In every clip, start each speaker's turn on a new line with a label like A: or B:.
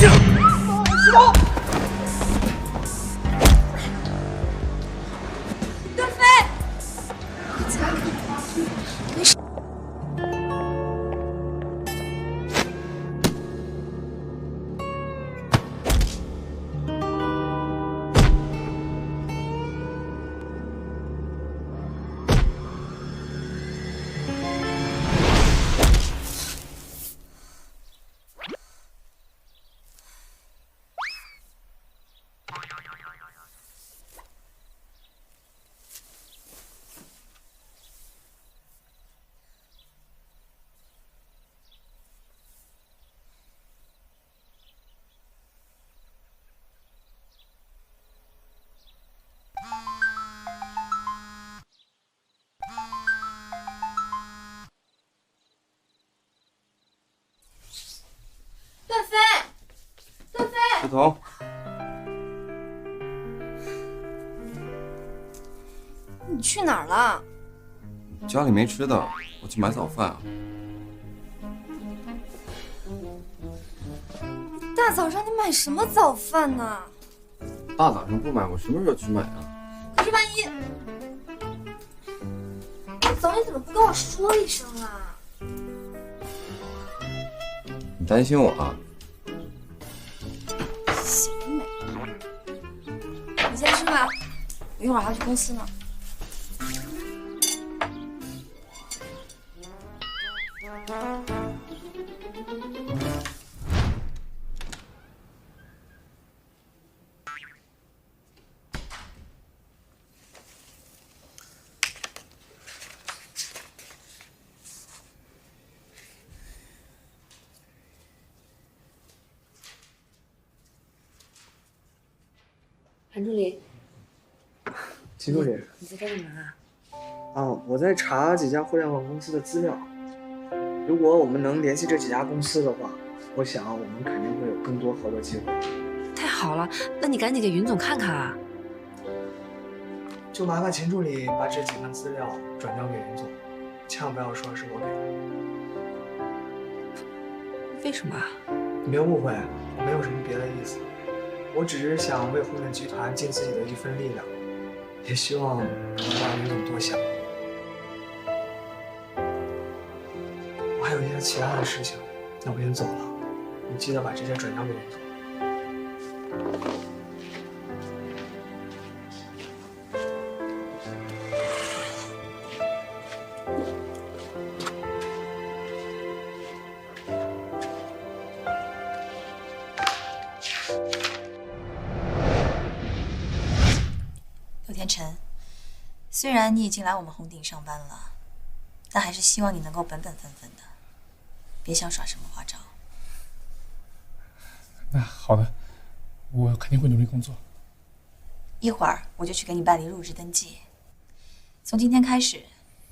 A: 石头。
B: 段飞，没事。
C: 石头，
B: 你去哪儿了？
C: 家里没吃的，我去买早饭啊。
B: 大早上你买什么早饭呢？
C: 大早上不买，我什么时候去买啊？
B: 可是万一……早你怎么不跟我说一声啊？
C: 你担心我啊？
B: 行美，你先吃吧，我一会儿还要去公司呢。
D: 韩助理，
A: 秦助理，
D: 你在这干嘛？
A: 我在查几家互联网公司的资料。如果我们能联系这几家公司的话，我想我们肯定会有更多合作机会。
D: 太好了，那你赶紧给云总看看啊！
A: 就麻烦秦助理把这几份资料转交给云总，千万不要说是我给的。
D: 为什么？
A: 你别误会，我没有什么别的意思，我只是想为沪润集团尽自己的一份力量，也希望能让云总多想。我还有一些其他的事情，那我先走了，你记得把这些转交给云总。
E: 陆天辰，虽然你已经来我们红鼎上班了，但还是希望你能够本本分分的，别想耍什么花招。
F: 那好的，我肯定会努力工作。
E: 一会儿我就去给你办理入职登记，从今天开始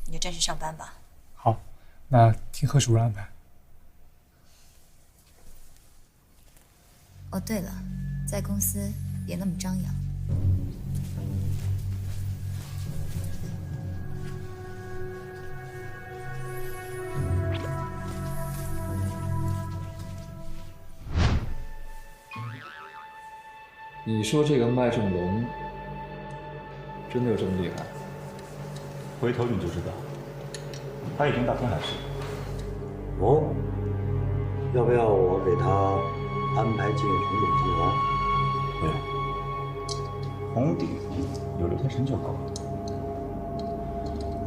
E: 你就正式上班吧。
F: 好，那听何主任安排。
E: 哦，对了，在公司别那么张扬。
G: 你说这个麦盛龙真的有这么厉害？回头你就知道，他已经大天海市。
H: 哦，要不要我给他安排进红鼎集团？
G: 不用，红鼎有刘天成就够了。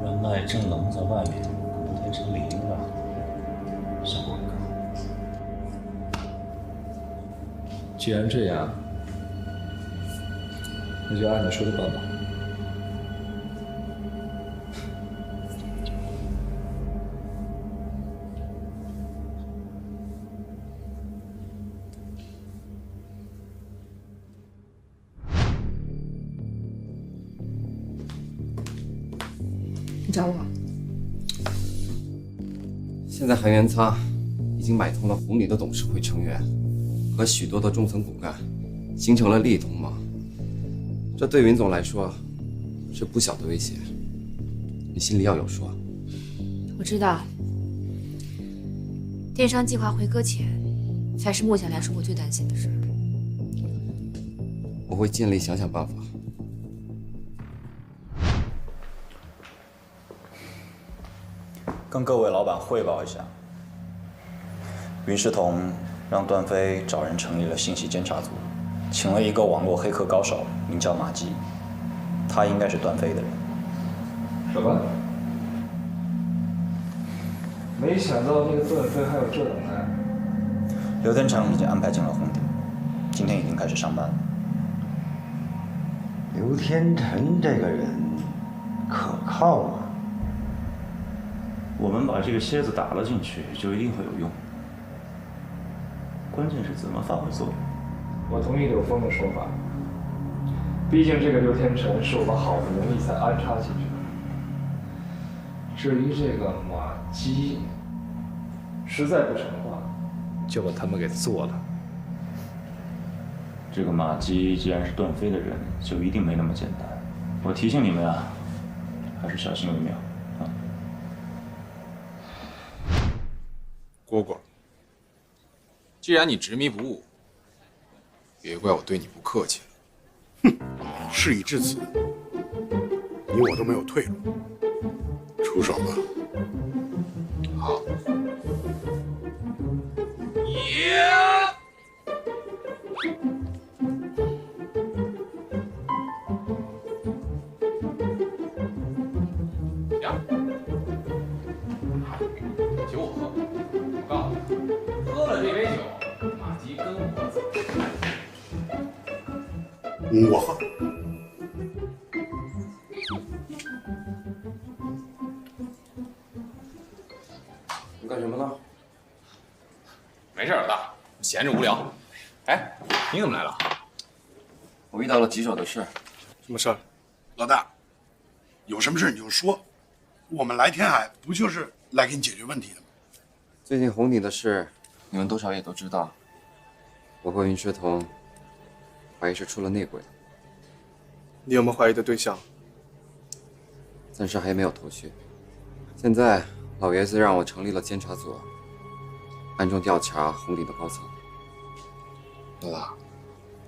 G: 让麦振龙在外面跟刘天成理应了，效果更好。既然这样，那就按你说的办吧。
D: 你找我？
C: 现在韩元仓已经买通了红鼎的董事会成员和许多的中层骨干，形成了利益同盟。这对云总来说是不小的威胁，你心里要有数。
D: 我知道，电商计划回归前，才是目前来说我最担心的事。
C: 我会尽力想想办法。
G: 跟各位老板汇报一下，云世彤让段飞找人成立了信息监察组，请了一个网络黑客高手，名叫马基，他应该是段飞的人。
F: 什么？没想到那个段飞还有这能耐。
G: 刘天成已经安排进了红顶，今天已经开始上班了。
H: 刘天成这个人可靠吗？
G: 我们把这个蝎子打了进去，就一定会有用。关键是怎么发挥作用。
F: 我同意柳峰的说法，毕竟这个刘天成是我们好不容易才安插进去的。至于这个马基，实在不成的话，就把他们给做了。
G: 这个马基既然是段飞的人，就一定没那么简单。我提醒你们啊，还是小心为妙啊。
I: 蝈蝈，既然你执迷不悟，别怪我对你不客气了。
J: 事已至此，你我都没有退路，出手吧。
I: 好。呀！酒我喝，我告诉你，喝了这杯酒，马吉跟我走。
J: 我喝。
C: 你干什么呢？
I: 没事，老大，闲着无聊。哎，你怎么来了？
C: 我遇到了棘手的事。
F: 什么事儿？
J: 老大，有什么事你就说，我们来天海不就是来给你解决问题的吗？
C: 最近红顶的事，你们多少也都知道。我和云世彤怀疑是出了内鬼。
F: 你有没有怀疑的对象？
C: 暂时还没有头绪。现在老爷子让我成立了监察组，暗中调查红顶的高层。
I: 老大，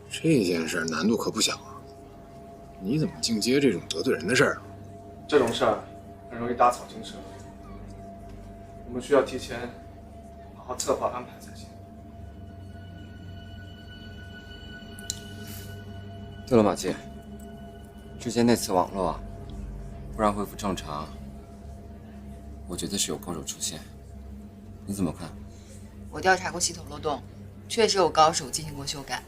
I: 这件事难度可不小啊！你怎么净接这种得罪人的事儿？
F: 这种事儿很容易打草惊蛇，我们需要提前好好策划安排才行。
C: 对了，马季，之前那次网络忽然恢复正常，我觉得是有高手出现，你怎么看？
B: 我调查过系统漏洞，确实有高手进行过修改，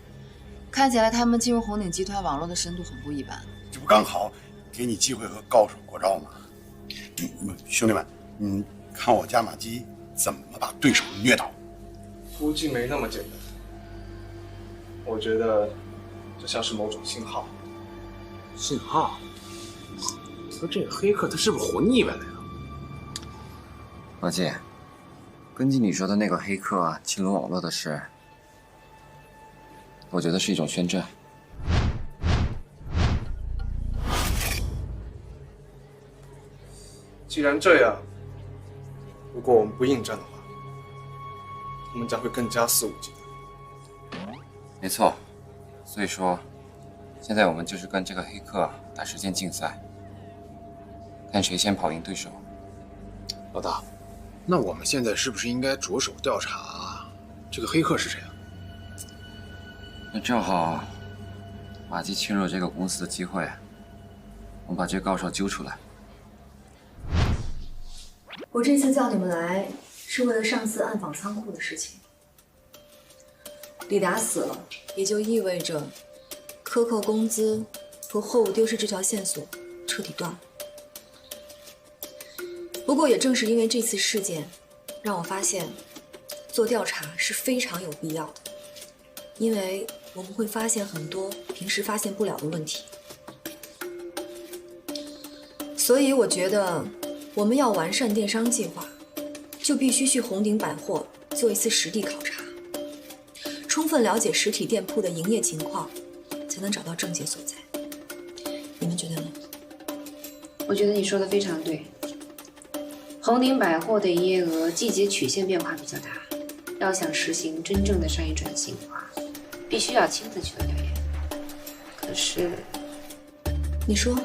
B: 看起来他们进入红顶集团网络的深度很不一般。
J: 这不刚好给你机会和高手过招吗？兄弟们，你看我家马基怎么把对手虐倒？
F: 估计没那么简单。我觉得这像是某种信号。
I: 信号？说这个黑客他是不是活腻歪了呀？
C: 马季，根据你说的那个黑客侵入网络的事，我觉得是一种宣战。
F: 既然这样，如果我们不应战的话，我们将会更加肆无忌惮。
C: 没错，所以说，现在我们就是跟这个黑客打时间竞赛，看谁先跑赢对手。
I: 老大，那我们现在是不是应该着手调查这个黑客是谁啊？
C: 那正好，马基侵入这个公司的机会，我们把这个高手揪出来。
K: 我这次叫你们来，是为了上次暗访仓库的事情。李达死了，也就意味着克扣工资和货物丢失这条线索彻底断了。不过也正是因为这次事件，让我发现做调查是非常有必要的，因为我们会发现很多平时发现不了的问题。所以我觉得我们要完善电商计划，就必须去红顶百货做一次实地考察，充分了解实体店铺的营业情况，才能找到症结所在。你们觉得呢？
D: 我觉得你说的非常对。红顶百货的营业额季节曲线变化比较大，要想实行真正的商业转型的话，必须要亲自去做调研。可是，
K: 你说，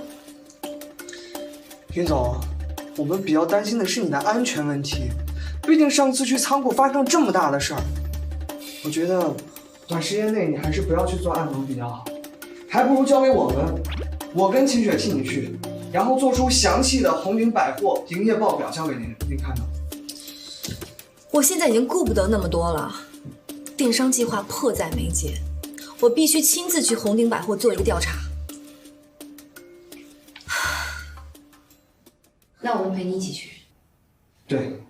A: 林总，我们比较担心的是你的安全问题。毕竟上次去仓库发生这么大的事儿，我觉得短时间内你还是不要去做暗访比较好，还不如交给我们，我跟秦雪替你去，然后做出详细的红鼎百货营业报表交给您看到。
K: 我现在已经顾不得那么多了，电商计划迫在眉睫，我必须亲自去红鼎百货做一个调查。
D: 那我们陪你一起去。
A: 对。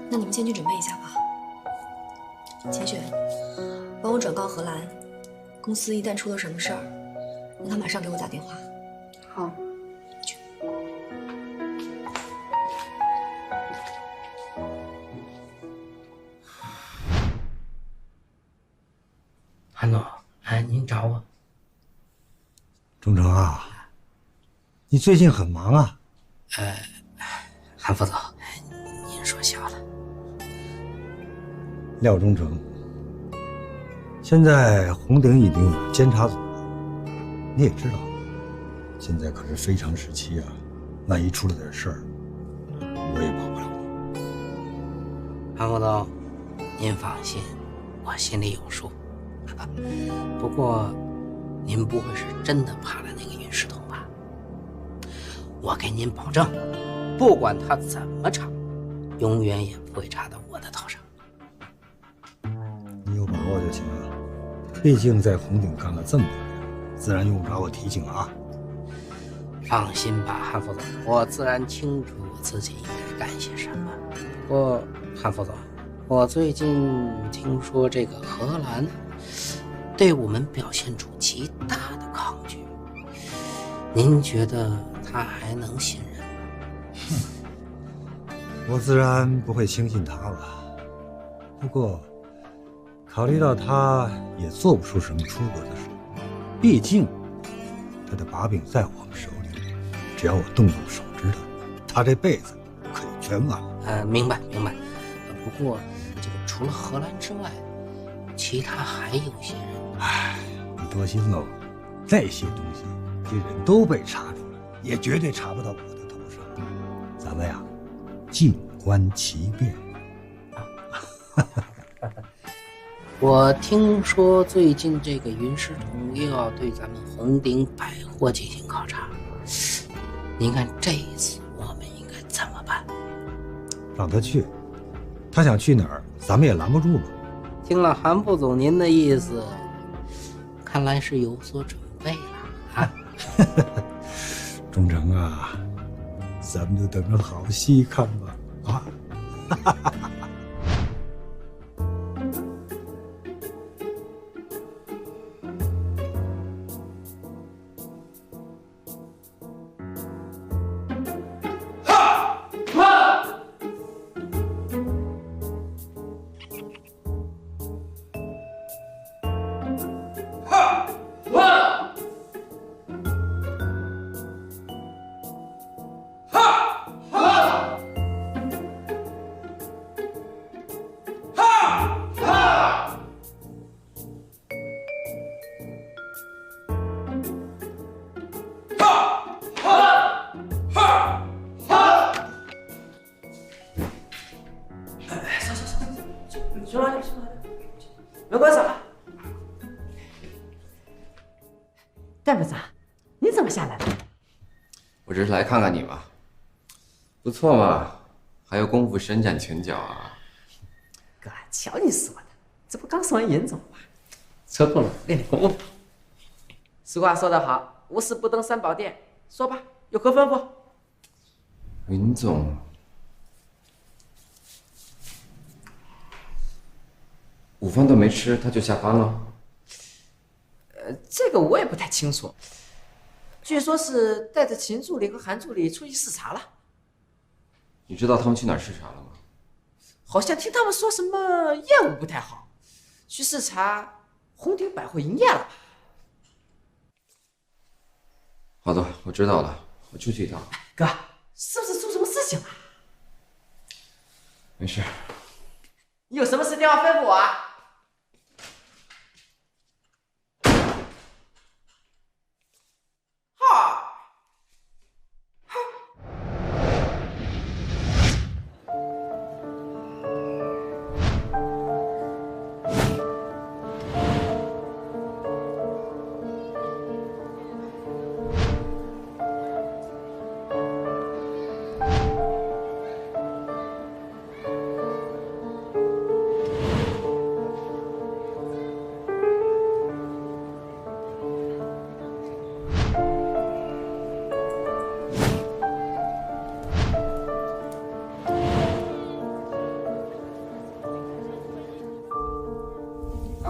K: 那你们先去准备一下吧。秦雪，帮我转告荷兰，公司一旦出了什么事儿，让他马上给我打电话。
D: 好。
L: 韩总，您找我？
H: 钟诚啊，你最近很忙啊。
L: 韩副总，您说笑了。
H: 廖忠诚，现在红鼎已经有监察组了，你也知道，现在可是非常时期啊，万一出了点事儿，我也跑不了。
L: 韩副总，您放心，我心里有数。不过，您不会是真的怕了那个云世彤吧？我给您保证，不管他怎么查，永远也不会查到我的头上。
H: 你有把握就行了，毕竟在红鼎干了这么多年，自然用不着我提醒啊。
L: 放心吧，韩副总，我自然清楚我自己应该干些什么。不过，韩副总，我最近听说这个荷兰对我们表现出极大的抗拒，您觉得他还能信任吗？
H: 我自然不会轻信他了。不过，考虑到他也做不出什么出格的事，毕竟他的把柄在我们手里，只要我动动手指头，他这辈子可就全完了。
L: 明白。不过，这个除了荷兰之外，其他还有些人。
H: 你多心喽，这些东西既然都被查出来，也绝对查不到我的头上。咱们呀，静观其变。
L: 我听说最近这个云世彤又要对咱们红鼎百货进行考察，您看这一次我们应该怎么办？
H: 让他去，他想去哪儿，咱们也拦不住嘛。
L: 听了韩副总您的意思，看来是有所准备了啊。
H: 忠诚啊，咱们就等着好戏看吧啊！
M: 没关系了。戴部长，你怎么下来了？
C: 我只是来看看你嘛，不错嘛，还有功夫伸展拳脚啊。
M: 哥，瞧你说的，这不刚送完尹总吗？
L: 抽空了，练练功夫。
M: 俗话说得好，无事不登三宝殿。说吧，有何吩咐？
C: 云总，午饭都没吃，他就下班了？
M: 这个我也不太清楚。据说是带着秦助理和韩助理出去视察了。
C: 你知道他们去哪儿视察了吗？
M: 好像听他们说什么业务不太好，去视察红鼎百货营业了。
C: 好的，我知道了，我出去一趟。
M: 哥，是不是出什么事情了？
C: 没事。
M: 你有什么事电话吩咐我啊？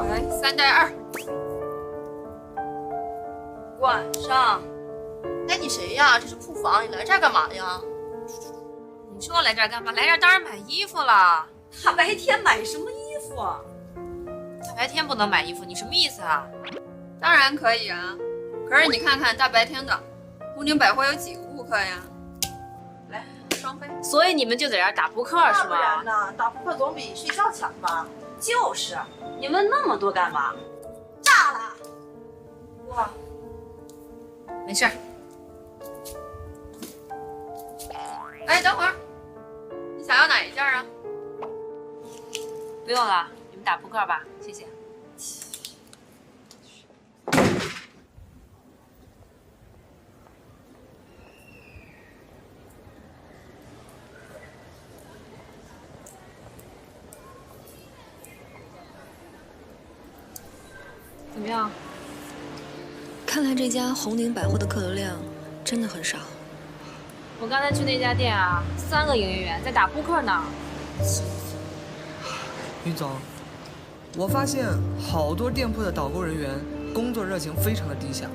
N: 来，3带2。
O: 晚上。哎，你谁呀？这是库房，你来这儿干嘛呀？
N: 你说我来这儿干嘛？来这儿当然买衣服了。
O: 大白天买什么衣服啊？
N: 大白天不能买衣服，你什么意思啊？
O: 当然可以啊，可是你看看大白天的，红鼎百货有几个顾客呀？来，双飞。
N: 所以你们就在这儿打扑克是吗？
O: 不然呢？打扑克总比睡觉强吧？
P: 就是，你问那么多干嘛？
O: 炸了！哇，
N: 没事儿。
O: 哎，等会儿，你想要哪一件啊？
N: 不用了，你们打扑克吧，谢谢。怎么样？
K: 看来这家红鼎百货的客流量真的很少。
N: 我刚才去那家店啊，3个营业员在打扑克呢。
A: 云总，我发现好多店铺的导购人员工作热情非常的低下，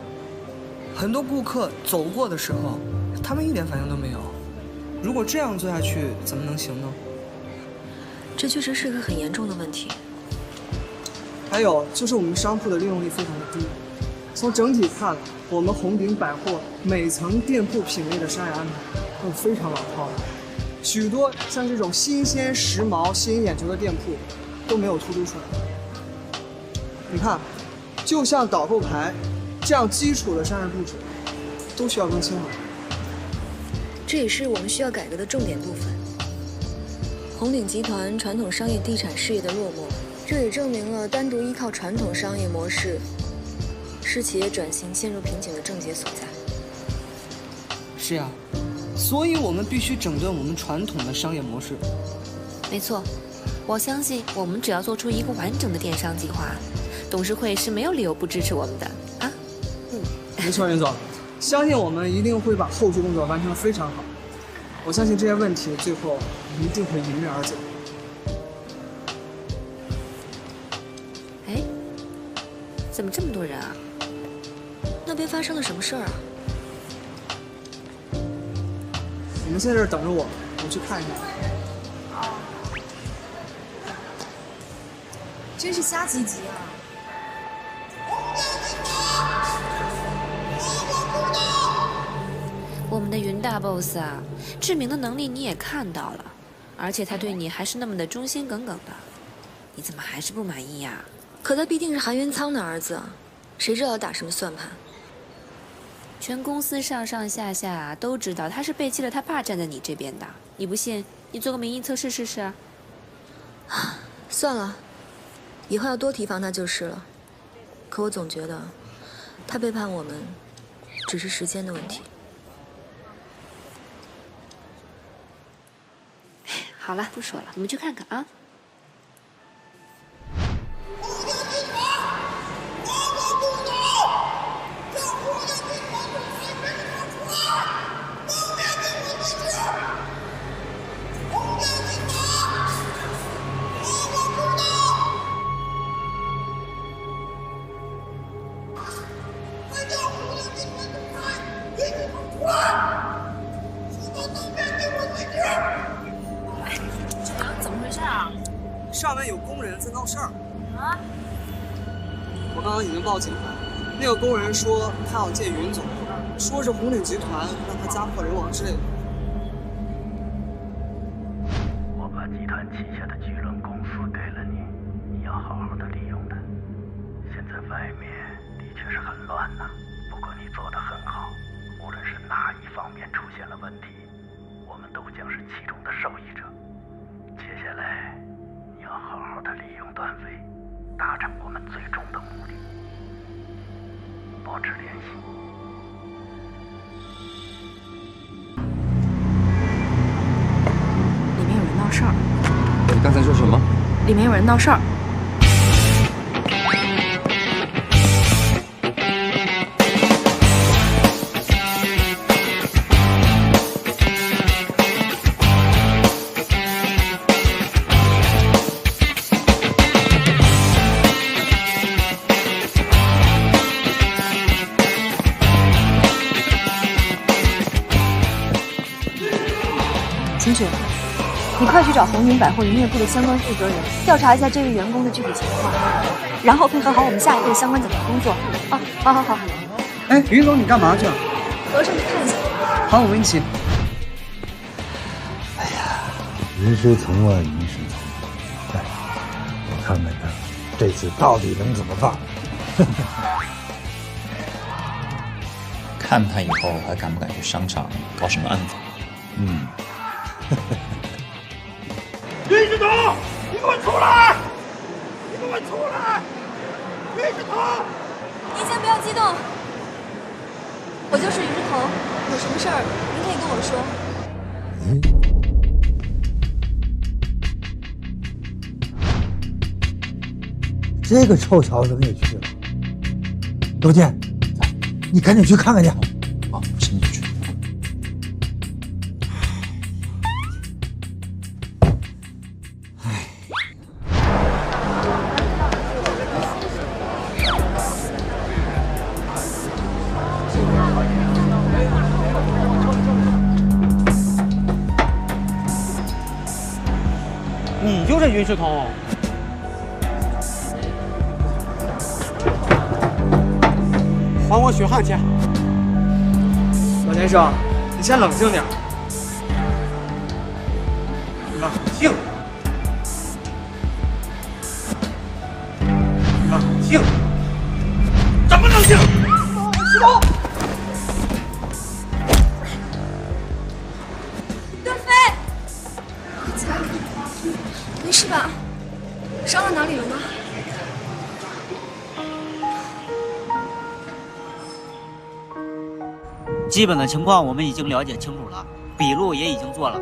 A: 很多顾客走过的时候，他们一点反应都没有。如果这样做下去，怎么能行呢？
K: 这确实是个很严重的问题。
A: 还有就是我们商铺的利用率非常的低。从整体看，我们红鼎百货每层店铺品类的商业安排都非常老套的，许多像这种新鲜、时髦、吸引眼球的店铺都没有突出出来。你看，就像导购牌这样基础的商业布置，都需要更新了。
K: 这也是我们需要改革的重点部分。红鼎集团传统商业地产事业的落寞，这也证明了单独依靠传统商业模式是企业转型陷入瓶颈的症结所在。
A: 是呀，所以我们必须整顿我们传统的商业模式。
D: 没错，我相信我们只要做出一个完整的电商计划，董事会是没有理由不支持我们的啊。
A: 没错，袁总，相信我们一定会把后续工作完成得非常好。我相信这些问题最后一定会迎刃而解。
D: 哎，怎么这么多人啊？
K: 那边发生了什么事儿啊？
A: 你们先在这儿等着我，我去看一下。
K: 真是瞎积极啊！
D: 我们的云大 boss 啊，志明的能力你也看到了，而且他对你还是那么的忠心耿耿的，你怎么还是不满意呀？
K: 可他毕竟是韩元仓的儿子，谁知道打什么算盘？
D: 全公司上上下下都知道他是背弃了他爸站在你这边的，你不信，你做个民意测试试试。
K: 算了，以后要多提防他就是了。可我总觉得，他背叛我们，只是时间的问题。
D: 好了，不说了，我们去看看啊。
A: 上面有工人在闹事儿
N: 啊！
A: 我刚刚已经报警了。那个工人说他要见云总，说是红鼎集团让他家破人亡之类的。
Q: 团旗下的巨轮公司给了你，你要好好的利用它。现在外面的确是很乱呐，不过你做得很好，无论是哪一方面出现了问题，我们都将是其中的受益者。接下来，你要好好的利用段飞，达成我们最终的目的。保持联系。
K: 里面有人闹事儿。
C: 你刚才说什么？
K: 里面有人闹事儿。秦雪，你快去找红鼎百货营业部的相关负责人，调查一下这位员工的具体情况，然后配合好我们下一步的相关检查工作。啊，好。
A: 哎，云总，你干嘛去？
K: 我上去看一下。
A: 好，我们一起。
H: 哎呀，云师从啊，云师从。哎，我看看他这次到底能怎么办？
G: 看他以后还敢不敢去商场搞什么案子？
R: 云石头，你给我出来！你给我出来！云石头，
K: 您先不要激动，我就是云石头，有什么事儿您可以跟我
H: 说。这个臭小子也去了。罗健，你赶紧去看看去。
G: 好，我先去。
R: 你就是云石头。还我血汗钱！
A: 老先生，你先冷静点。
R: 冷静！冷静！怎么冷静？石头！
K: 段飞，没事吧？伤到哪里了吗？
S: 基本的情况我们已经了解清楚了，笔录也已经做了。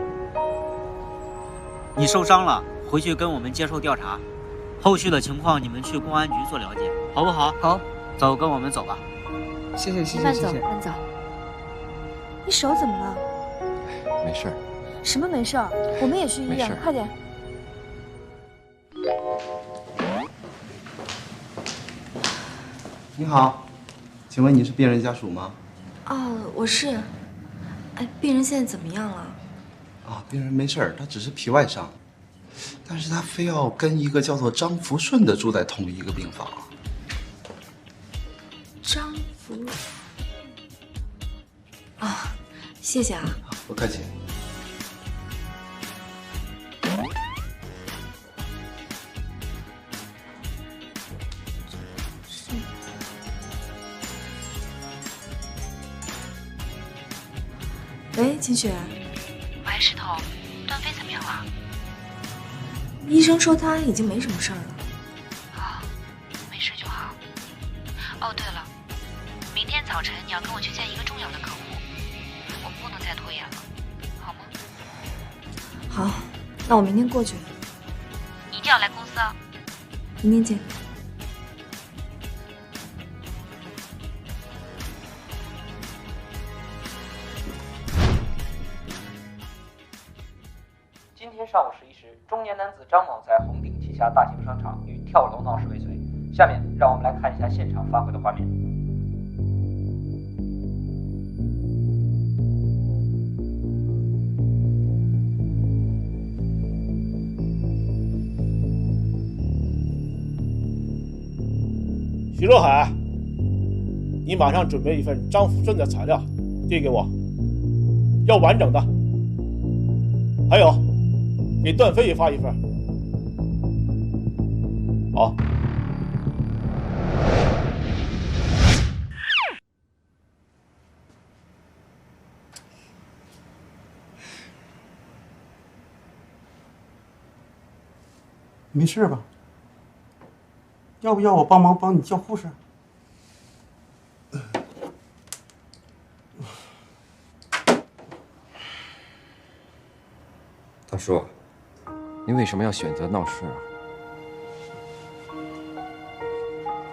S: 你受伤了，回去跟我们接受调查，后续的情况你们去公安局做了解，好不好？
A: 好，
S: 走，跟我们走吧。
A: 谢谢。
K: 慢走。你手怎么了？
C: 没事。
K: 什么没事儿？我们也去医院，快点。
T: 你好，请问你是病人家属吗？
K: 哦，我是。哎，病人现在怎么样了？
T: 啊，病人没事儿，他只是皮外伤，但是他非要跟一个叫做张福顺的住在同一个病房。
K: 张福。啊，谢谢啊。
T: 不客气。
K: 喂，秦雪。
D: 喂，石头，段飞怎么样了？
K: 医生说他已经没什么事儿了。
D: 好，没事就好。哦，对了，明天早晨你要跟我去见一个重要的客户，我们不能再拖延了，好吗？
K: 好，那我明天过去。
D: 一定要来公司啊。
K: 明天见。
S: 今天上午11时，中年男子张某在红鼎旗下大型商场与跳楼闹事未遂。下面让我们来看一下现场发回的画面。
R: 徐若海，你马上准备一份张福顺的材料，递给我，要完整的。还有，给段飞也发一份。好。
U: 没事吧？要不要我帮忙帮你叫护士？
C: 大叔，你为什么要选择闹事啊？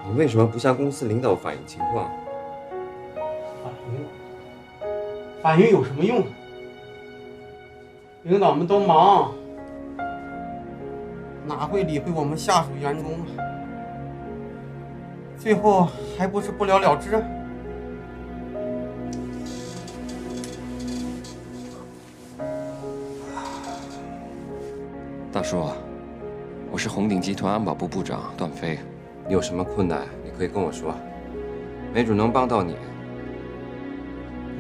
C: 你为什么不向公司领导反映情况？
U: 反映有什么用？领导们都忙，哪会理会我们下属员工啊？最后还不是不了了之？
C: 大叔，我是红鼎集团安保部部长段飞，你有什么困难你可以跟我说，没准能帮到你。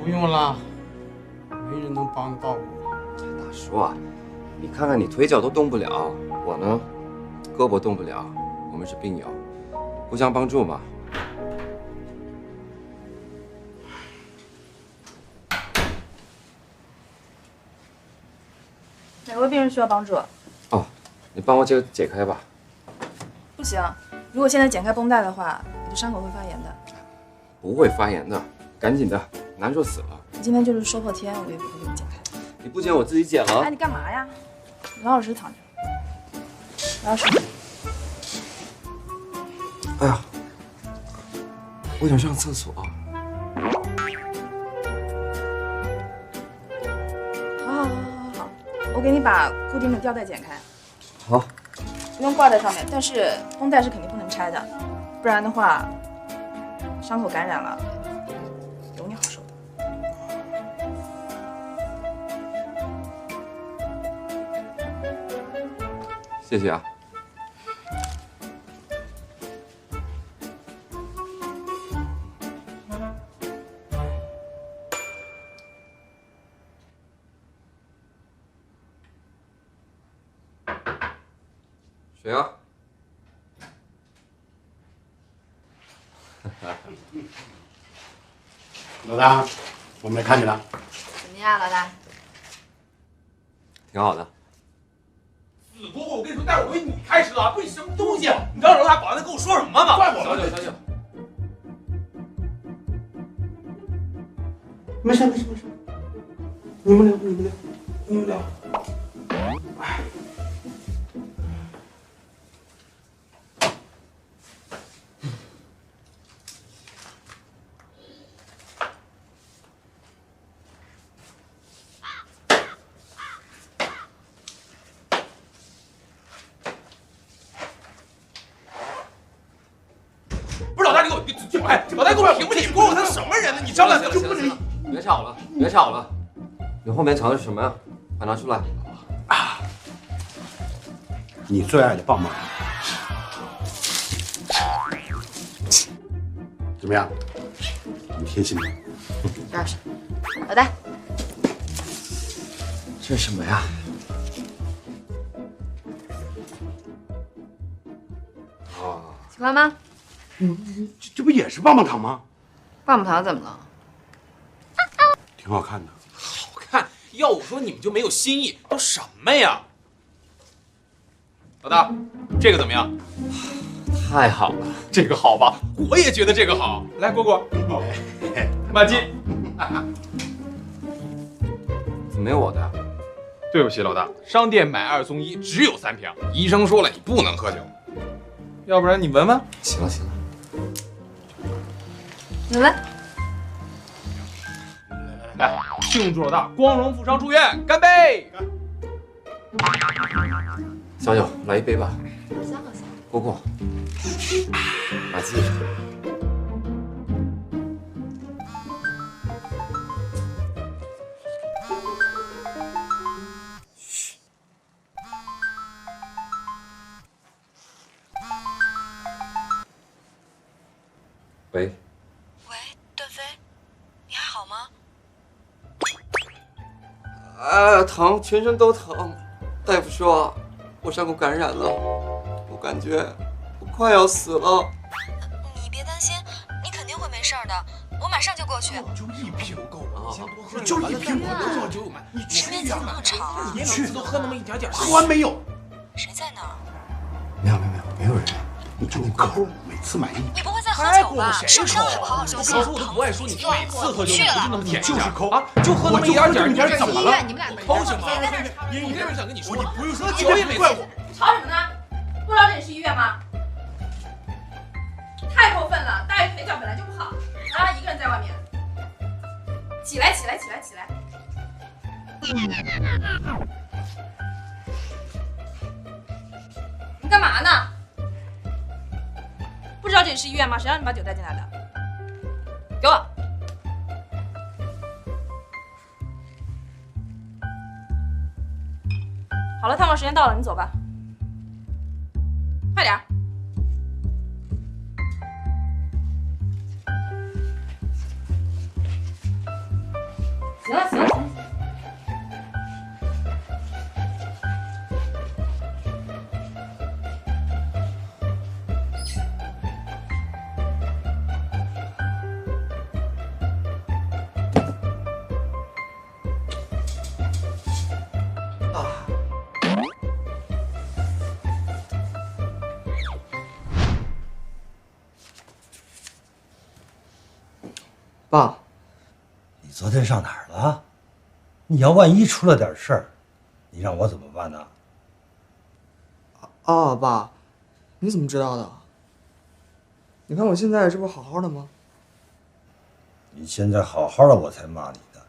U: 不用了，没人能帮到我。
C: 大叔啊，你看看你腿脚都动不了，我呢，胳膊动不了，我们是病友，互相帮助嘛。
V: 哪位病人需要帮助？
C: 哦，你帮我解开吧。
V: 不行，如果现在剪开绷带的话，你的伤口会发炎的。
C: 不会发炎的，赶紧的，难受死了。
V: 你今天就是说破天，我也不会给你剪开。
C: 你不剪我自己剪了。
V: 哎，你干嘛呀？你老老实实躺着。老老实实。
C: 哎呀，我想上厕所。
V: 好，我给你把固定的吊带剪开。
C: 好。
V: 不用挂在上面，但是绷带是肯定不能拆的，不然的话，伤口感染了，有你好受的。
C: 谢谢啊。谁啊？
J: 老大，我们来看你了。
B: 怎么样，老大？
C: 挺好的。
R: 死姑姑，我跟你说，待会儿回你开车，不你什么东西？你知道楼下保安跟我说什么吗？怪我
C: 小九，小九，
U: 没事，你们聊。
R: 老大给我评不起，姑姑他什么人呢？你张脸就不能？
C: 别吵了，别吵了！你后面藏的是什么呀？快拿出来！
J: 啊，你最爱的棒棒糖，怎么样？你贴心吗？
B: 这是，老大，
C: 这是什么呀？
B: 哦，喜欢吗？
J: 这不也是棒棒糖吗？
B: 棒棒糖怎么了？
J: 挺好看的。
R: 好看？要我说你们就没有新意，都什么呀？老大，这个怎么样？
C: 太好了，
R: 这个好吧？我也觉得这个好。来，果果，马季，
C: 怎么没有我的？
R: 对不起，老大，商店买2送1，只有3瓶。医生说了，你不能喝酒，要不然你闻闻。
C: 行了。
B: 你闻。
R: 来，庆祝老大光荣负伤出院，干杯！
C: 小九，来一杯吧。
B: 好香。
C: 果果，马季。嘘。喂。
K: 喂，段飞，你还好吗？
C: 疼，全身都疼，带大夫说我伤口感染了，我感觉我快要死了。
K: 你别担心，你肯定会没事的，我马上就过去。
R: 就一瓶够了，就一瓶我就买。你去呀！
K: 你
R: 去，
M: 都喝那么一点点。
R: 喝完没有？
K: 谁在那儿？
T: 没有人。你就够，每次买一瓶。
K: 你不会再喝酒吧？受伤还不好好休息。
M: 我都不爱说，你每次喝酒不就那么舔
R: 就是抠
M: 啊？就喝那么一点点，
R: 你怎么了？
M: 你们俩抠行吗？你这人想跟你说，
R: 你不用说
M: 酒也没
R: 怪我。
O: 吵什么呢？不知道这里是医院吗？太过分了！大爷腿脚本来就不好，还让他一个人在外面。起来！你干嘛呢？不知道这里是医院吗？谁让你把酒带进来的？给我！好了，探望时间到了，你走吧。快点儿！行了。
A: 爸，
H: 你昨天上哪儿了？你要万一出了点事儿，你让我怎么办呢？
A: 啊，爸，你怎么知道的？你看我现在这不好好的吗？
H: 你现在好好的，我才骂你呢。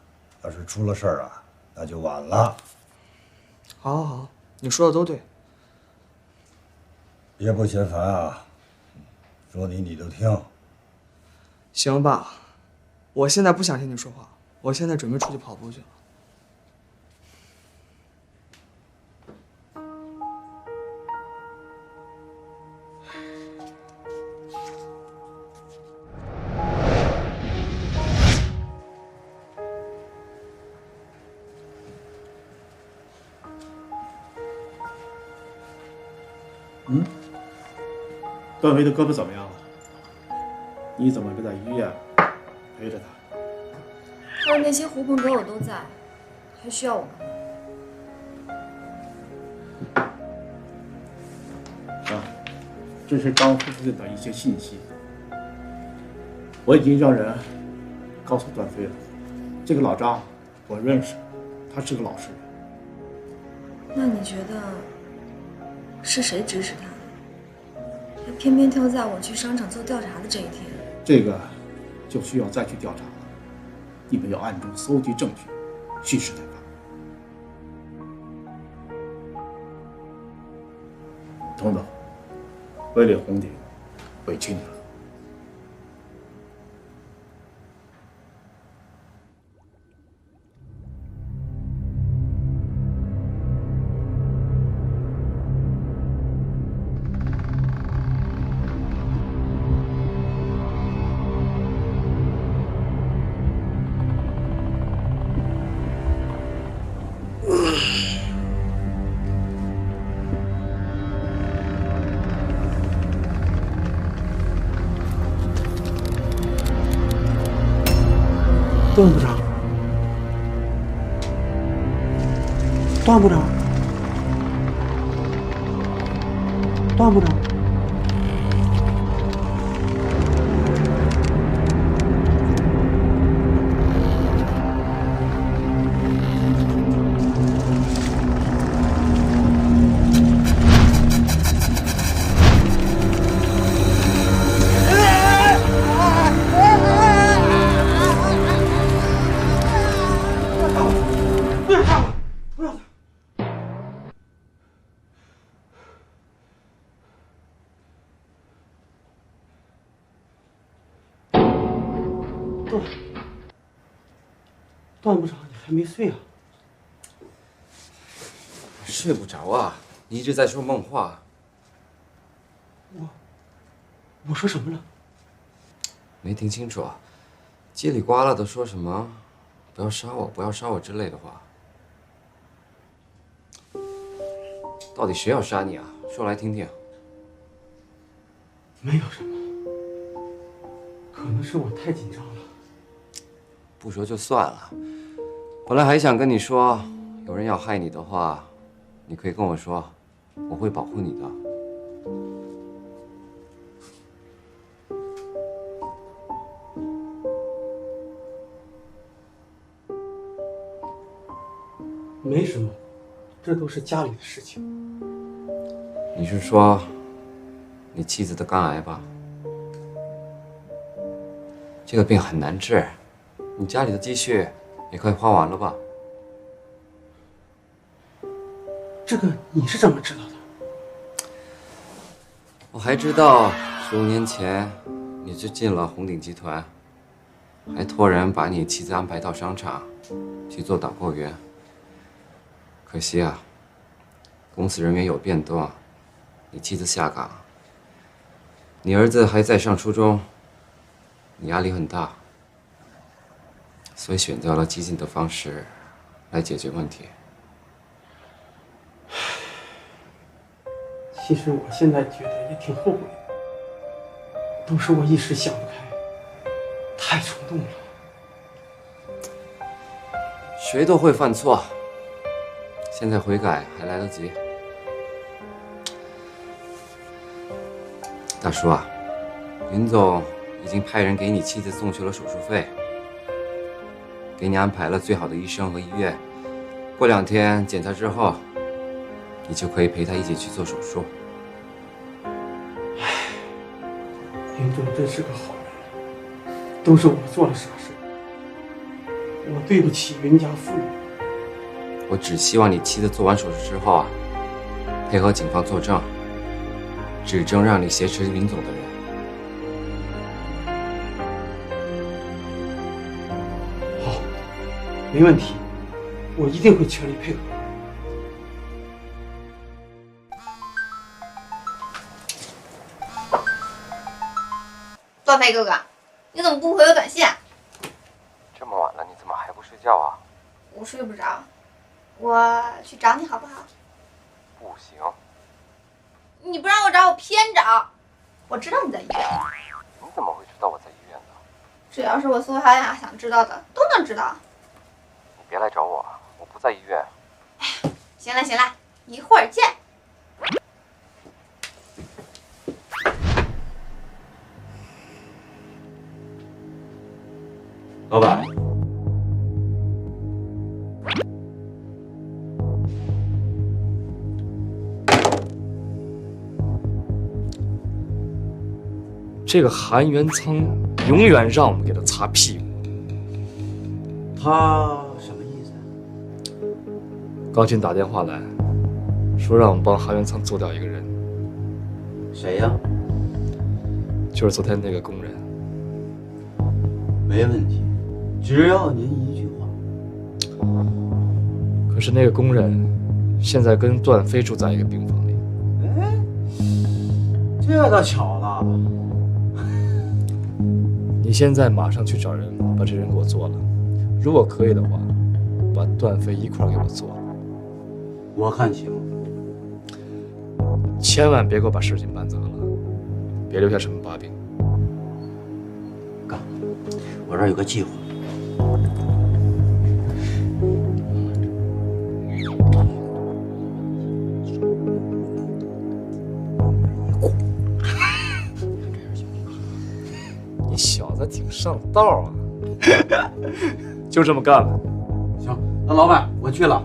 H: 要是出了事儿啊，那就晚了。
A: 好，你说的都对。
H: 别不嫌烦啊，说你都听。
A: 行，爸，我现在不想听你说话，我现在准备出去跑步去了。
U: 段飞的胳膊怎么样了？你怎么没在医院陪着他？
K: 他的那些狐朋狗友都在，还需要我干嘛？
U: 这是张夫妇的一些信息，我已经让人告诉段飞了。这个老张我认识，他是个老实人。
K: 那你觉得是谁指使他的？他偏偏挑在我去商场做调查的这一天。
U: 这个就需要再去调查了，你们要暗中搜集证据，蓄势待发。等等，为了红顶，委屈你了。段部长，段部长，段部长，段部长，你还没睡啊？
C: 睡不着啊！你一直在说梦话。
U: 我说什么了？
C: 没听清楚啊？叽里呱啦的说什么？不要杀我，不要杀我之类的话。到底谁要杀你啊？说来听听。
U: 没有什么，可能是我太紧张了。
C: 不说就算了。本来还想跟你说，有人要害你的话，你可以跟我说，我会保护你的。
U: 没什么，这都是家里的事情。
C: 你是说你妻子的肝癌吧？这个病很难治，你家里的积蓄也快花完了吧？
U: 这个你是怎么知道的？
C: 我还知道15年前你就进了红鼎集团，还托人把你妻子安排到商场去做导购员。可惜啊，公司人员有变动，你妻子下岗，你儿子还在上初中，你压力很大，所以选择了激进的方式来解决问题。
U: 其实我现在觉得也挺后悔的，都是我一时想不开，太冲动了。
C: 谁都会犯错，现在悔改还来得及。大叔啊，云总已经派人给你妻子送去了手术费，给你安排了最好的医生和医院。过2天检查之后，你就可以陪他一起去做手术。
U: 云总真是个好人，都是我做了傻事，我对不起云家父母。
C: 我只希望你妻子做完手术之后啊，配合警方作证，指证让你挟持云总的人。
U: 好，没问题，我一定会全力配合。
O: 段飞哥哥，你怎么不回我短信啊？
C: 这么晚了，你怎么还不睡觉啊？
O: 我睡不着，我去找你好不好？
C: 不行。
O: 你不让我找，我偏找。我知道你在医院。
C: 你怎么会知道我在医院呢？
O: 只要是我苏小雅想知道的，都能知道。
C: 你别来找我，我不在医院。
O: 行了行了，一会儿见。
G: 老板，
E: 这个韩元仓永远让我们给他擦屁股。
U: 他什么意思啊？
E: 刚进打电话来，说让我们帮韩元仓做掉一个人。
U: 谁呀？
E: 就是昨天那个工人。
U: 没问题，只要您一句话。
E: 可是那个工人现在跟段飞住在一个病房里。
U: 哎，这倒巧了。
E: 你现在马上去找人把这人给我做了，如果可以的话，把段飞一块给我做了。
U: 我看行。
E: 千万别给我把事情办砸了，别留下什么把柄。
U: 干，我这儿有个计划。
E: 你小子挺上道啊！就这么干了。
U: 行，那老板我去了。